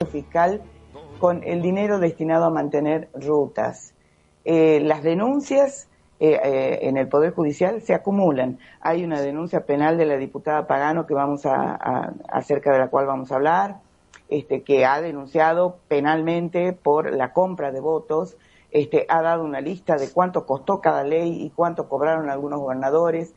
fiscal con el dinero destinado a mantener rutas. Las denuncias en el Poder Judicial se acumulan. Hay una denuncia penal de la diputada Pagano que acerca de la cual vamos a hablar, que ha denunciado penalmente por la compra de votos, ha dado una lista de cuánto costó cada ley y cuánto cobraron algunos gobernadores.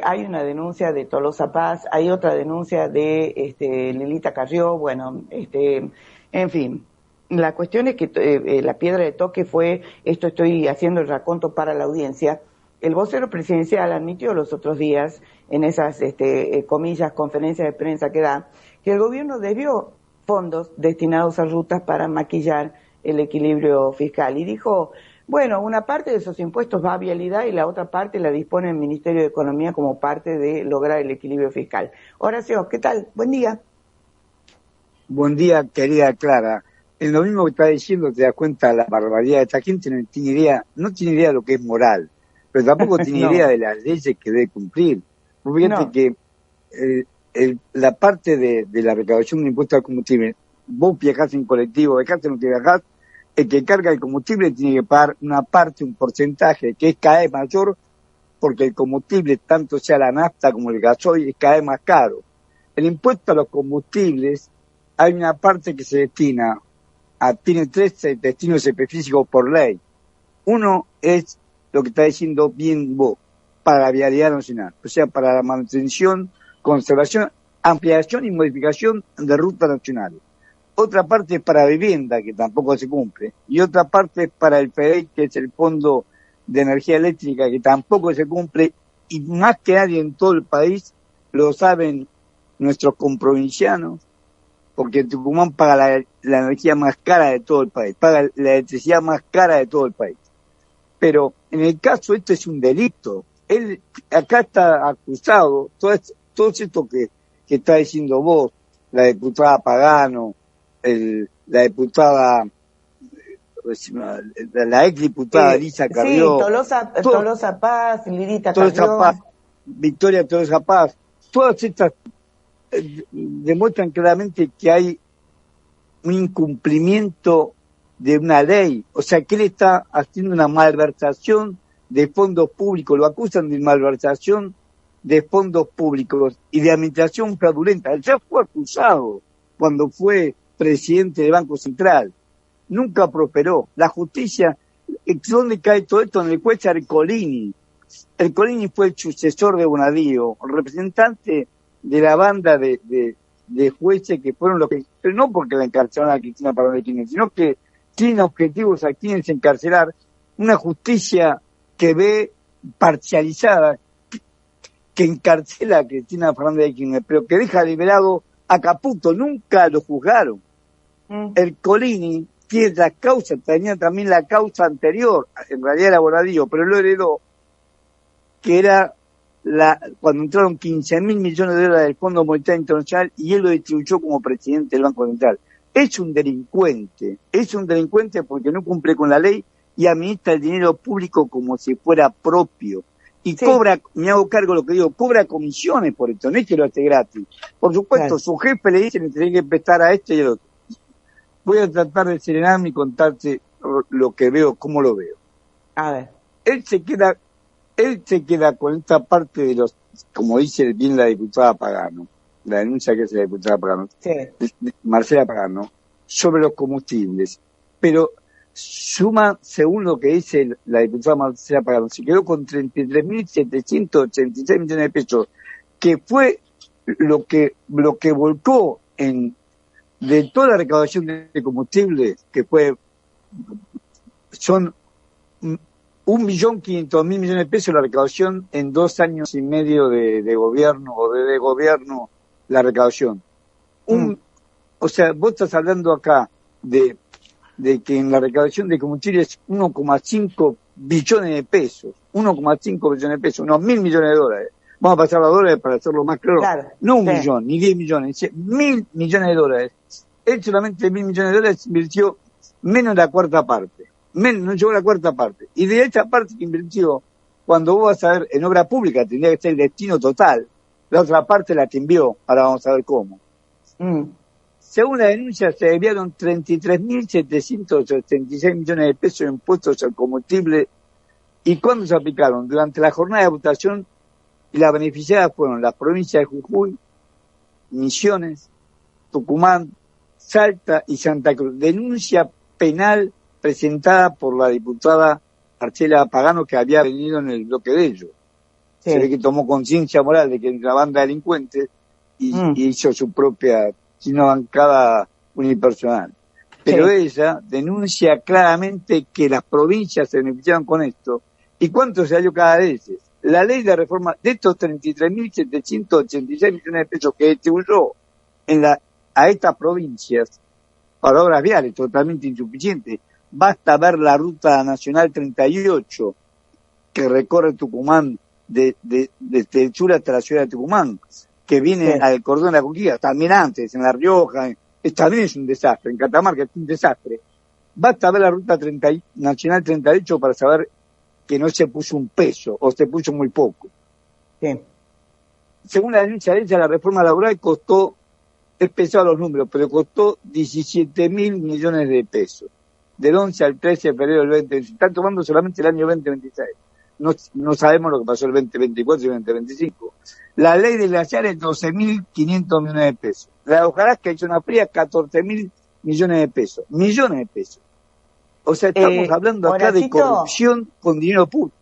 Hay una denuncia de Tolosa Paz, hay otra denuncia de Lilita Carrió, bueno, en fin. La cuestión es que la piedra de toque fue, esto estoy haciendo el raconto para la audiencia, el vocero presidencial admitió los otros días, en esas, comillas, conferencias de prensa que da, que el gobierno desvió fondos destinados a rutas para maquillar el equilibrio fiscal. Y dijo, bueno, una parte de esos impuestos va a vialidad y la otra parte la dispone el Ministerio de Economía como parte de lograr el equilibrio fiscal. Horacio, ¿qué tal? Buen día. Buen día, querida Clara. En lo mismo que está diciendo, te das cuenta de la barbaridad de esta gente, no tiene idea de lo que es moral, pero tampoco tiene idea de las leyes que debe cumplir. Fíjate que la parte de la recaudación de impuestos al combustible, vos viajás en colectivo, viajás en lo que viajás, el que carga el combustible tiene que pagar una parte, un porcentaje, que es cada vez mayor, porque el combustible, tanto sea la nafta como el gasoil, es cada vez más caro. El impuesto a los combustibles, hay una parte que se destina tiene 3 destinos específicos por ley. Uno es lo que está diciendo bien vos, para la vialidad nacional, o sea, para la manutención, conservación, ampliación y modificación de rutas nacionales. Otra parte es para vivienda, que tampoco se cumple, y otra parte es para el FEDEI, que es el Fondo de Energía Eléctrica, que tampoco se cumple, y más que nadie en todo el país lo saben nuestros comprovincianos, porque Tucumán paga la energía más cara de todo el país, paga la electricidad más cara de todo el país. Pero en el caso esto es un delito. Él acá está acusado, todo esto que está diciendo vos, la diputada Pagano, la diputada, la ex diputada Elisa Carrió. Sí, Tolosa Paz, Lilita Carrió. Victoria Tolosa Paz. Todas estas demuestran claramente que hay un incumplimiento de una ley, o sea que él está haciendo una malversación de fondos públicos, lo acusan de malversación de fondos públicos y de administración fraudulenta. Él ya fue acusado cuando fue presidente del Banco Central, nunca prosperó. La justicia, ¿dónde cae todo esto? En el juez Ercolini. Ercolini fue el sucesor de Bonadío, el representante de la banda de jueces que fueron los que, pero no porque la encarcelaron a Cristina Fernández de Kirchner, sino que tienen objetivos a quienes encarcelar, una justicia que ve parcializada, que encarcela a Cristina Fernández de Kirchner, pero que deja liberado a Caputo, nunca lo juzgaron. Ercolini tiene la causa, tenía también la causa anterior, en realidad era Bonadío, pero lo heredó, que era cuando entraron 15.000 millones de dólares del Fondo Monetario Internacional y él lo distribuyó como presidente del Banco Central. Es un delincuente porque no cumple con la ley y administra el dinero público como si fuera propio. Y cobra, me hago cargo de lo que digo, cobra comisiones por esto, no es que lo hace gratis. Por supuesto, su jefe le dice que tiene que prestar a este y al otro. Voy a tratar de serenarme y contarte lo que veo, cómo lo veo. A ver. Él se queda con esta parte de los, como dice bien la diputada Pagano, la denuncia que hace la diputada Pagano, Marcela Pagano, sobre los combustibles. Pero suma, según lo que dice la diputada Marcela Pagano, se quedó con 33.786 millones de pesos, que fue lo que volcó de toda la recaudación de combustible, que son 1.500.000 millones de pesos la recaudación en 2 años y medio de gobierno, o de gobierno, la recaudación. O sea, vos estás hablando acá de que en la recaudación de combustible es 1,5 billones de pesos, 1,5 billones de pesos, unos 1.000 millones de dólares. Vamos a pasar a dólares para hacerlo más claro. No 1 millón, ni 10 millones, 1.000 millones de dólares. Él solamente 1.000 millones de dólares invirtió menos de la cuarta parte. No llegó a la cuarta parte. Y de esta parte que invirtió, cuando vos vas a ver en obra pública, tendría que ser el destino total. La otra parte la que envió, ahora vamos a ver cómo. Según la denuncia, se desviaron 33.776 millones de pesos en impuestos al combustible. ¿Y cuándo se aplicaron? Durante la jornada de votación, y las beneficiadas fueron las provincias de Jujuy, Misiones, Tucumán, Salta y Santa Cruz. Denuncia penal presentada por la diputada Marcela Pagano, que había venido en el bloque de ellos. Sí. Se ve que tomó conciencia moral de que era una banda de delincuentes y hizo su propia, sino bancada unipersonal. Pero sí, ella denuncia claramente que las provincias se beneficiaron con esto. ¿Y cuánto se salió cada vez? La ley de reforma de estos 33.786 millones de pesos que distribuyó a estas provincias para obras viales, totalmente insuficiente. Basta ver la ruta nacional 38 que recorre Tucumán desde el sur hasta la ciudad de Tucumán, que viene al cordón de la conquista, también antes, en La Rioja, también es un desastre, en Catamarca es un desastre. Basta ver la ruta nacional 38 para saber que no se puso un peso, o se puso muy poco. Sí. Según la denuncia de ella, la reforma laboral costó, es pesado los números, pero costó 17.000 millones de pesos, del 11 al 13 de febrero del 2020. Están tomando solamente el año 2026. No sabemos lo que pasó el 2024 y el 2025. La ley de glaciares, 12.500 millones de pesos. La de hojarasca y zona fría, 14.000 millones de pesos. Millones de pesos. O sea, estamos hablando acá Horacito, de corrupción con dinero público.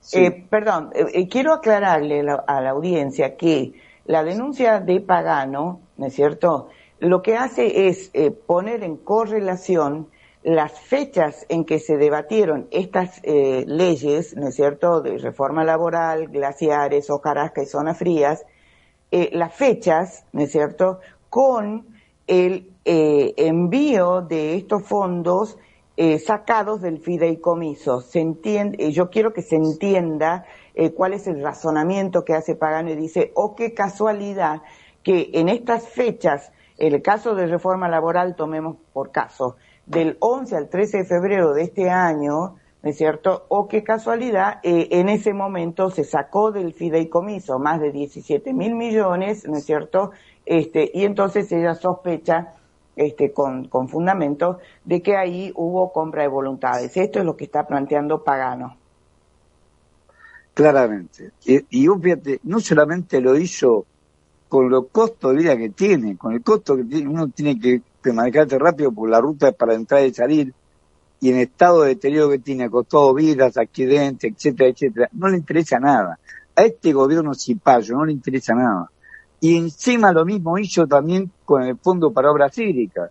Sí. Perdón, quiero aclararle a la audiencia que la denuncia de Pagano, ¿no es cierto?, lo que hace es poner en correlación las fechas en que se debatieron estas leyes, ¿no es cierto?, de reforma laboral, glaciares, hojarasca y zonas frías, las fechas, ¿no es cierto?, con el envío de estos fondos sacados del fideicomiso. Se entiende, yo quiero que se entienda cuál es el razonamiento que hace Pagano y dice, qué casualidad que en estas fechas, el caso de reforma laboral, tomemos por caso, del 11 al 13 de febrero de este año, ¿no es cierto?, qué casualidad, en ese momento se sacó del fideicomiso más de 17.000 millones, ¿no es cierto?, y entonces ella sospecha con fundamento de que ahí hubo compra de voluntades. Esto es lo que está planteando Pagano. Claramente. Y fíjate, no solamente lo hizo con los costos de vida que tiene, con el costo que tiene, uno tiene que manejarse rápido por la ruta para entrar y salir, y en estado de deterioro que tiene, costado vidas, accidentes, etcétera, etcétera, no le interesa nada. A este gobierno cipayo no le interesa nada. Y encima lo mismo hizo también con el Fondo para Obras Hídricas,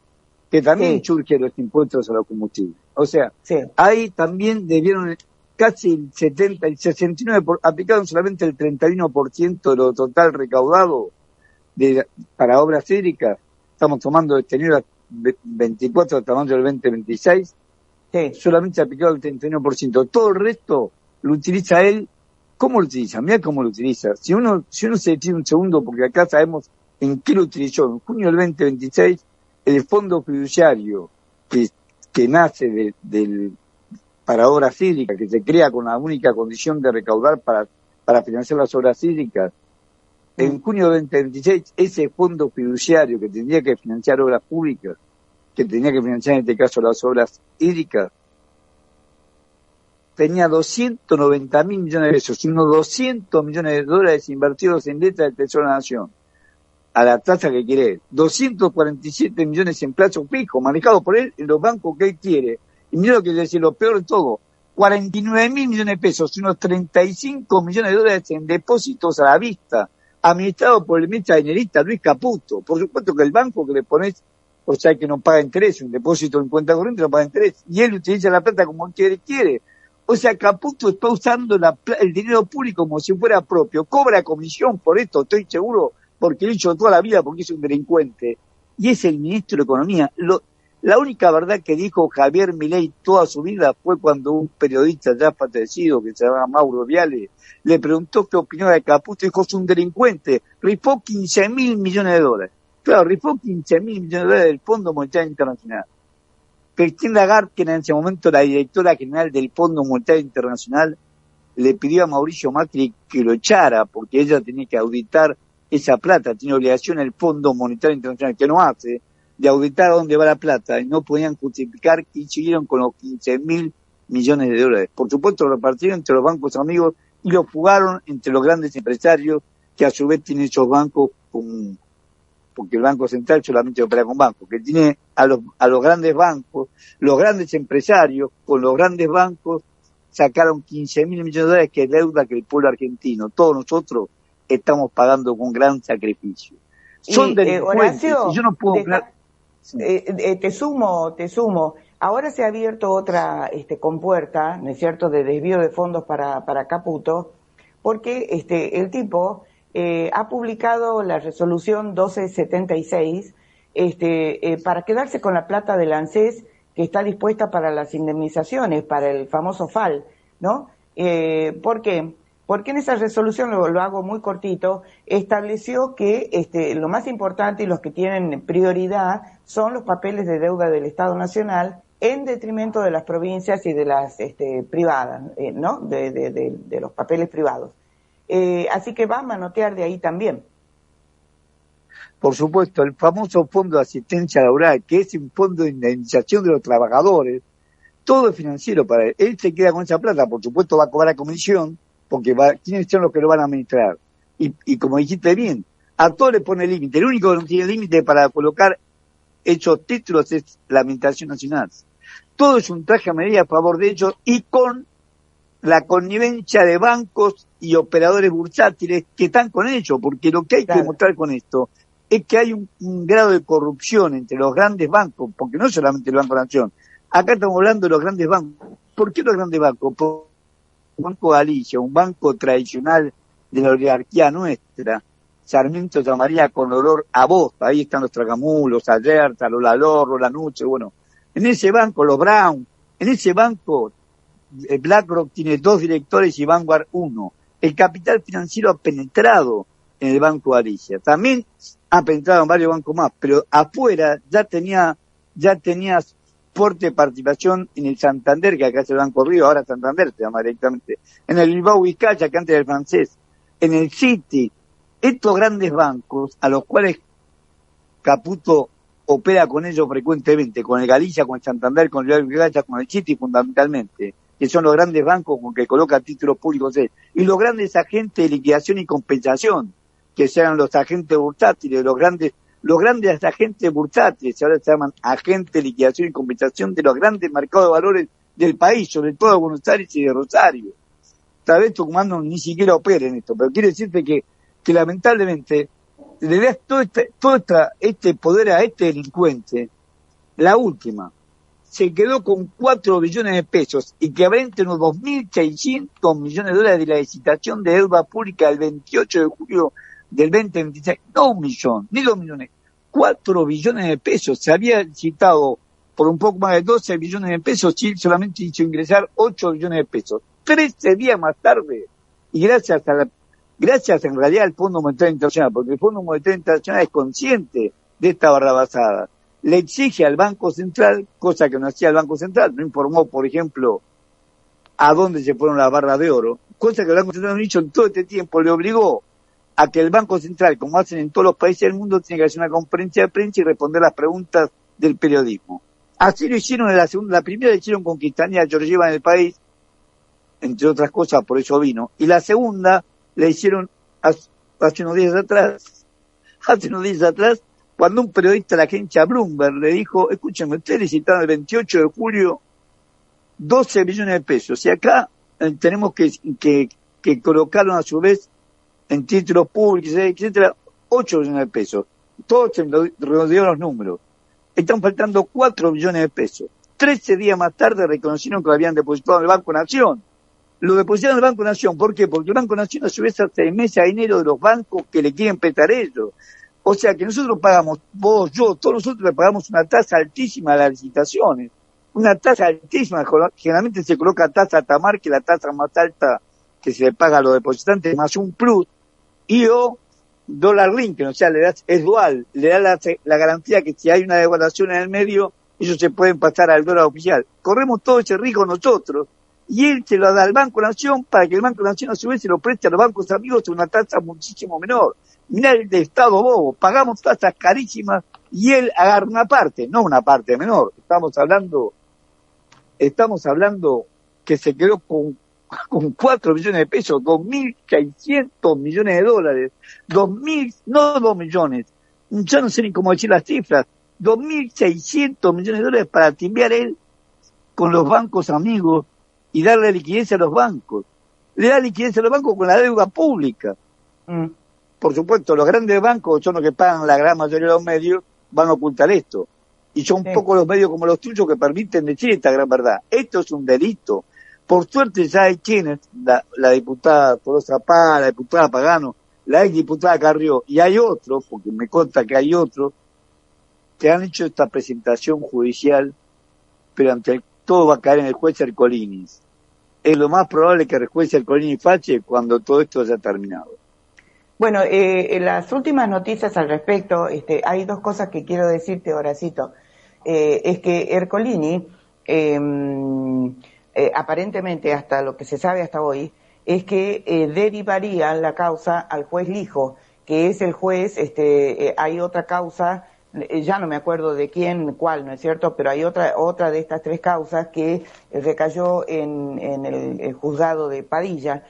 que también surge los impuestos a los combustibles. O sea, ahí también debieron casi el 70, el 69%, aplicaron solamente el 31% de lo total recaudado para obras hídricas. Estamos tomando este nivel 24 hasta mayo del 2026. Solamente se ha aplicado el 31%. Todo el resto lo utiliza él. ¿Cómo lo utiliza? Mira cómo lo utiliza. Si uno se detiene un segundo, porque acá sabemos en qué lo utilizó. En junio del 2026, el fondo fiduciario que nace para obras hídricas, que se crea con la única condición de recaudar para financiar las obras hídricas, en junio del 2026, ese fondo fiduciario que tendría que financiar obras públicas, que tenía que financiar en este caso las obras hídricas, tenía 290.000 millones de pesos, unos 200 millones de dólares invertidos en letras del Tesoro de la Nación, a la tasa que quiere él, 247 millones en plazo fijo, manejado por él en los bancos que él quiere. Y mira lo que decir, lo peor de todo, 49.000 millones de pesos, unos 35 millones de dólares en depósitos a la vista, administrado por el ministro dinerista Luis Caputo. Por supuesto que el banco que le pones, o sea, que no paga interés, un depósito en cuenta corriente no paga interés, y él utiliza la plata como él quiere. O sea, Caputo está usando el dinero público como si fuera propio, cobra comisión por esto, estoy seguro, porque lo hizo toda la vida, porque es un delincuente, y es el ministro de Economía. La única verdad que dijo Javier Milei toda su vida fue cuando un periodista ya fallecido, que se llama Mauro Viale, le preguntó qué opinaba de Caputo, y dijo, es un delincuente, rifó 15.000 millones de dólares. Claro, rifó 15.000 millones de dólares del Fondo Monetario Internacional. Christine Lagarde, que era en ese momento la directora general del Fondo Monetario Internacional, le pidió a Mauricio Macri que lo echara, porque ella tenía que auditar esa plata, tiene obligación el Fondo Monetario Internacional, que no hace. de auditar a dónde va la plata y no podían justificar y siguieron con los 15.000 millones de dólares. Por supuesto lo repartieron entre los bancos amigos y lo fugaron entre los grandes empresarios que a su vez tienen esos bancos porque el Banco Central solamente opera con bancos, que tiene a los grandes bancos, los grandes empresarios con los grandes bancos sacaron 15.000 millones de dólares, que es deuda que el pueblo argentino, todos nosotros, estamos pagando con gran sacrificio. Son delincuentes, Horacio, y yo no puedo hablar. te sumo. Ahora se ha abierto otra compuerta, ¿no es cierto?, de desvío de fondos para Caputo, porque el tipo ha publicado la resolución 1276 para quedarse con la plata del ANSES que está dispuesta para las indemnizaciones, para el famoso FAL, ¿no? ¿Por qué? Porque en esa resolución, lo hago muy cortito, estableció que lo más importante y los que tienen prioridad son los papeles de deuda del Estado Nacional en detrimento de las provincias y de las privadas, ¿no? De los papeles privados. Así que va a manotear de ahí también. Por supuesto, el famoso Fondo de Asistencia Laboral, que es un fondo de indemnización de los trabajadores, todo es financiero para él. Él se queda con esa plata, por supuesto va a cobrar comisión, porque ¿quiénes son los que lo van a administrar? Y como dijiste bien, a todo le pone límite. El único que no tiene límite para colocar esos títulos es la Administración Nacional. Todo es un traje a medida a favor de ellos y con la connivencia de bancos y operadores bursátiles que están con ellos, porque lo que hay que demostrar con esto es que hay un grado de corrupción entre los grandes bancos, porque no solamente el Banco Nación. Acá estamos hablando de los grandes bancos. ¿Por qué los grandes bancos? Porque el Banco Galicia, un banco tradicional de la oligarquía nuestra, Sarmiento llamaría con olor a voz, ahí están los Tragamulos, Ayerta, los Lalor, los Lanuche, bueno. En ese banco, los Brown, en ese banco, BlackRock tiene 2 directores y Vanguard 1. El capital financiero ha penetrado en el Banco Galicia. También ha penetrado en varios bancos más, pero afuera ya tenía fuerte participación en el Santander, que acá es el Banco Río, ahora Santander se llama directamente, en el Bilbao Vizcaya, que antes era el francés, en el Citi. Estos grandes bancos, a los cuales Caputo opera con ellos frecuentemente, con el Galicia, con el Santander, con el Vizcaya, con el Citi fundamentalmente, que son los grandes bancos con que coloca títulos públicos él, y los grandes agentes de liquidación y compensación, que sean los agentes bursátiles, los grandes agentes bursátiles, ahora se llaman agentes de liquidación y compensación de los grandes mercados de valores del país, sobre todo de Buenos Aires y de Rosario. Tal vez Tucumán ni siquiera opera en esto, pero quiere decirte que lamentablemente le das todo este poder a este delincuente. La última, se quedó con 4 billones de pesos y que habrá entre unos 2.600 millones de dólares de la licitación de deuda pública el 28 de julio del 2026. No 1 millón, ni 2 millones, 4 billones de pesos. Se había licitado por un poco más de 12 billones de pesos, Chile solamente hizo ingresar 8 billones de pesos. 13 días más tarde, y gracias en realidad al Fondo Monetario Internacional, porque el Fondo Monetario Internacional es consciente de esta barrabasada. Le exige al Banco Central, cosa que no hacía el Banco Central, no informó, por ejemplo, a dónde se fueron las barras de oro, cosa que el Banco Central no hizo en todo este tiempo, le obligó a que el Banco Central, como hacen en todos los países del mundo, tiene que hacer una conferencia de prensa y responder las preguntas del periodismo. Así lo hicieron en la primera la hicieron con Quintanilla Georgieva en el país, entre otras cosas, por eso vino, y la segunda la hicieron hace unos días atrás, cuando un periodista de la agencia Bloomberg le dijo, escúchenme, ustedes licitaron el 28 de julio 12 billones de pesos, y acá tenemos que colocaron a su vez en títulos públicos, etcétera, 8 billones de pesos. Todos se redondearon los números. Están faltando 4 billones de pesos. 13 días más tarde reconocieron que lo habían depositado en el Banco Nación. Lo depositaron en el Banco Nación, ¿por qué? Porque el Banco Nación a su vez hace remesa a dinero de los bancos que le quieren prestar ellos. O sea que nosotros pagamos, vos, yo, todos nosotros le pagamos una tasa altísima a las licitaciones. Una tasa altísima, generalmente se coloca tasa Tamar, que es la tasa más alta que se le paga a los depositantes, más un plus, y o dólar link, o sea, es dual, le da la garantía que si hay una devaluación en el medio, ellos se pueden pasar al dólar oficial. Corremos todo ese riesgo nosotros, y él se lo da al Banco Nación para que el Banco Nación a su vez se lo preste a los bancos amigos a una tasa muchísimo menor. Mirá el de Estado bobo, pagamos tasas carísimas y él agarra una parte, no una parte menor. Estamos hablando que se quedó con 4 millones de pesos, 2.600 millones de dólares, 2.000, no 2 millones, yo no sé ni cómo decir las cifras, 2.600 millones de dólares para timbiar él con los bancos amigos y darle liquidez a los bancos. Le da liquidez a los bancos con la deuda pública. Por supuesto, los grandes bancos son los que pagan la gran mayoría de los medios, van a ocultar esto. Y son pocos los medios como los tuyos que permiten decir esta gran verdad. Esto es un delito. Por suerte ya hay quienes, la diputada Tolosa Paz, la diputada Pagano, la ex diputada Carrió, y hay otros, porque me consta que hay otros, que han hecho esta presentación judicial, pero ante todo va a caer en el juez Ercolini. Es lo más probable que el juez Ercolini falle cuando todo esto haya terminado. Bueno, en las últimas noticias al respecto, hay 2 cosas que quiero decirte, Horacito. Es que Ercolini, aparentemente, hasta lo que se sabe hasta hoy, es que derivaría la causa al juez Lijo, que es el juez, hay otra causa, ya no me acuerdo de cuál, ¿no es cierto? Pero hay otra de estas 3 causas que recayó en el juzgado de Padilla,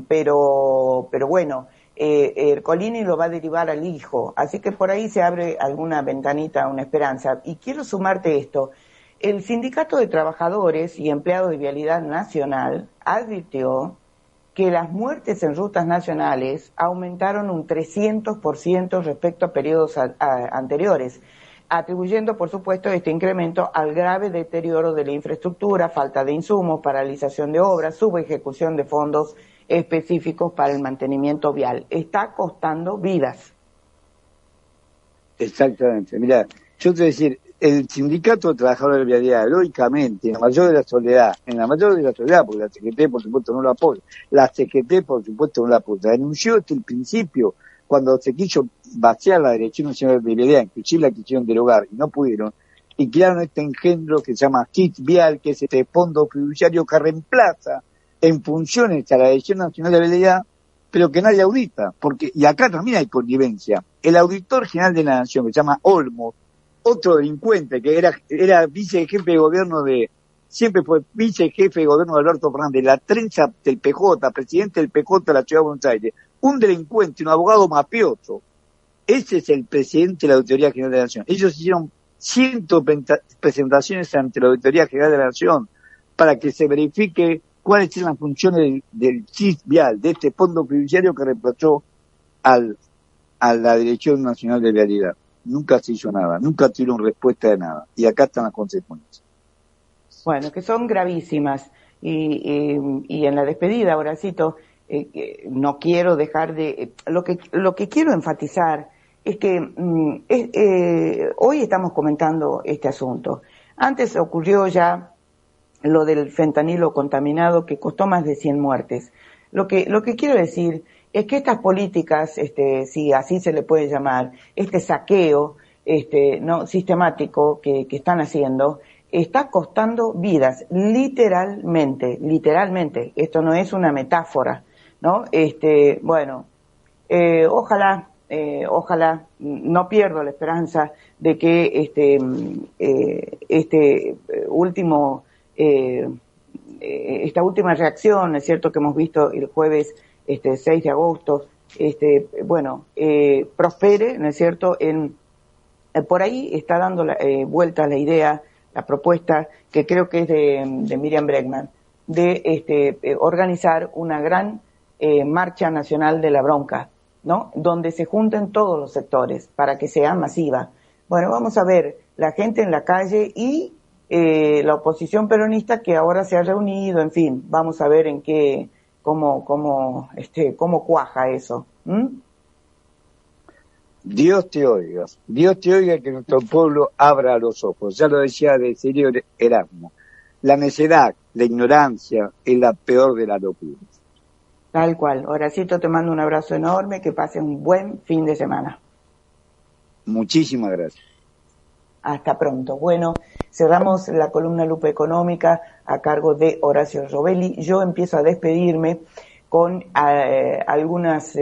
pero bueno, Ercolini lo va a derivar al Lijo, así que por ahí se abre alguna ventanita, una esperanza. Y quiero sumarte esto. El Sindicato de Trabajadores y Empleados de Vialidad Nacional advirtió que las muertes en rutas nacionales aumentaron un 300% respecto a periodos anteriores, atribuyendo, por supuesto, este incremento al grave deterioro de la infraestructura, falta de insumos, paralización de obras, subejecución de fondos específicos para el mantenimiento vial. Está costando vidas. Exactamente. Mira, yo te voy a decir, el Sindicato de Trabajadores de Vialidad, lógicamente, en la mayor de la soledad, porque la CGT, por supuesto, no lo apoya, la CGT, por supuesto, no la apoya, denunció desde el principio, cuando se quiso vaciar la Dirección Nacional de Vialidad, inclusive la quisieron derogar y no pudieron, y crearon este engendro que se llama KIT Vial, que es este fondo fiduciario que reemplaza en funciones a la Dirección Nacional de Vialidad, pero que nadie audita, y acá también hay connivencia. El auditor general de la Nación, que se llama Olmos, otro delincuente que era vicejefe de gobierno siempre fue vicejefe de gobierno de Alberto Fernández, la trenza del PJ, presidente del PJ de la Ciudad de Buenos Aires, un delincuente, un abogado mafioso. Ese es el presidente de la Auditoría General de la Nación. Ellos hicieron 120 presentaciones ante la Auditoría General de la Nación para que se verifique cuáles son las funciones del CIS vial, de este fondo fiduciario que reemplazó a la Dirección Nacional de Vialidad. Nunca se hizo nada, nunca tuvieron respuesta de nada. Y acá están las consecuencias. Bueno, que son gravísimas. Y en la despedida, Horacito, no quiero dejar de... Lo que quiero enfatizar es que hoy estamos comentando este asunto. Antes ocurrió ya lo del fentanilo contaminado que costó más de 100 muertes. Lo que quiero decir es que estas políticas, si así se le puede llamar, este saqueo no sistemático que están haciendo, está costando vidas, literalmente. Esto no es una metáfora, ¿no? Bueno, ojalá, no pierdo la esperanza de que esta última reacción, es cierto que hemos visto el jueves 6 de agosto, prospere, ¿no es cierto? Por ahí está dando vuelta la idea, la propuesta, que creo que es de Miriam Bregman, de organizar una gran marcha nacional de la bronca, ¿no? Donde se junten todos los sectores para que sea masiva. Bueno, vamos a ver la gente en la calle y la oposición peronista que ahora se ha reunido, en fin, vamos a ver cómo cuaja eso. Dios te oiga que nuestro pueblo abra los ojos. Ya lo decía de Sirio Erasmo, la necedad, la ignorancia es la peor de las locuras. Tal cual. Horacito, te mando un abrazo enorme, que pases un buen fin de semana. Muchísimas gracias. Hasta pronto. Bueno, cerramos la columna Lupa Económica a cargo de Horacio Rovelli. Yo empiezo a despedirme con algunas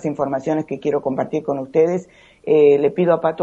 informaciones que quiero compartir con ustedes le pido a Pato